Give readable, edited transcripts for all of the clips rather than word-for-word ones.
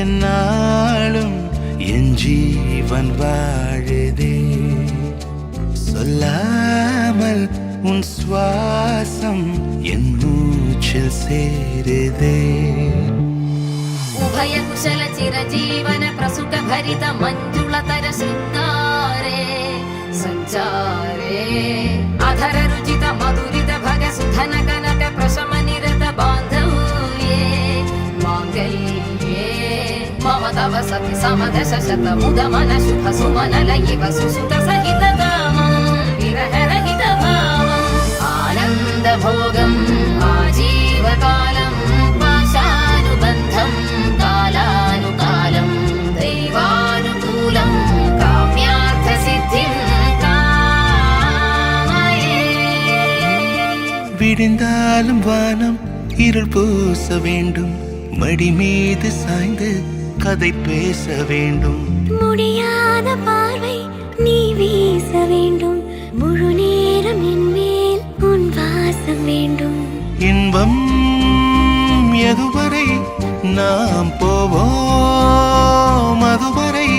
என்னாலும் என் ஜீவன் வாழுதே. சொல்லாமல் உன் சுவாசம் என் மூச்சில் சேருதே. उभय कुशल चिरजीवन प्रसुख भरित मंजुलतर शृंगारे संचारे अधर रुचित मधुरित भग सुधन कनक प्रशम निरत बांधव्ये मांगल्ये मम तव सति समदश शत मुद मन शुभ सुमन लयिव सुसुत सहित कामं विरह रहित भावम् आनंद भोगम् आजीवकालं पाशानुबन्धं कालानुकालं दैवानुकूलं काम्यार्थ सिद्धिं कामये. விடிந்தாலும் வானம் இருள் பூச வேண்டும், மடி மீது சாய்ந்து கதை பேச வேண்டும். முடியாத பார்வை நீ வீச வேண்டும், முழு நேரம் என் மேல் உன் வாசம் வேண்டும். இன்பம் எதுவரை நாம் போவோம், அதுவரை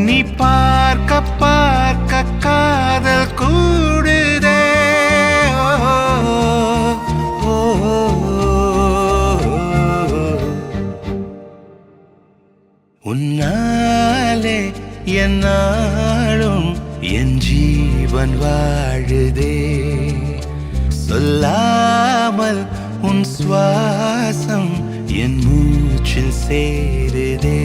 நீ பார்க்க பார்க்க காதல் கூடுதே. ஓ, ஓ, உன்னாலே என்னாலும் என் ஜீவன் வாழுதே. சொல்லாமல் உன் சுவாசம் என் மூச்சில் சேருதே.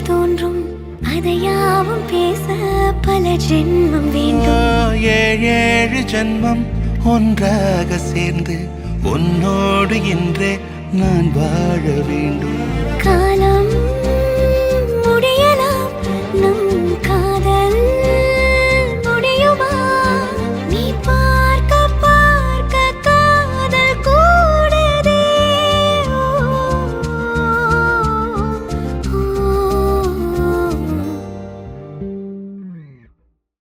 தோன்றும் அதையாவும் பேச பல ஜென்மம் வேண்டும். ஏழு ஜென்மம் ஒன்றாக சேர்ந்து உன்னோடு இன்றே நான் வாழ வேண்டும்.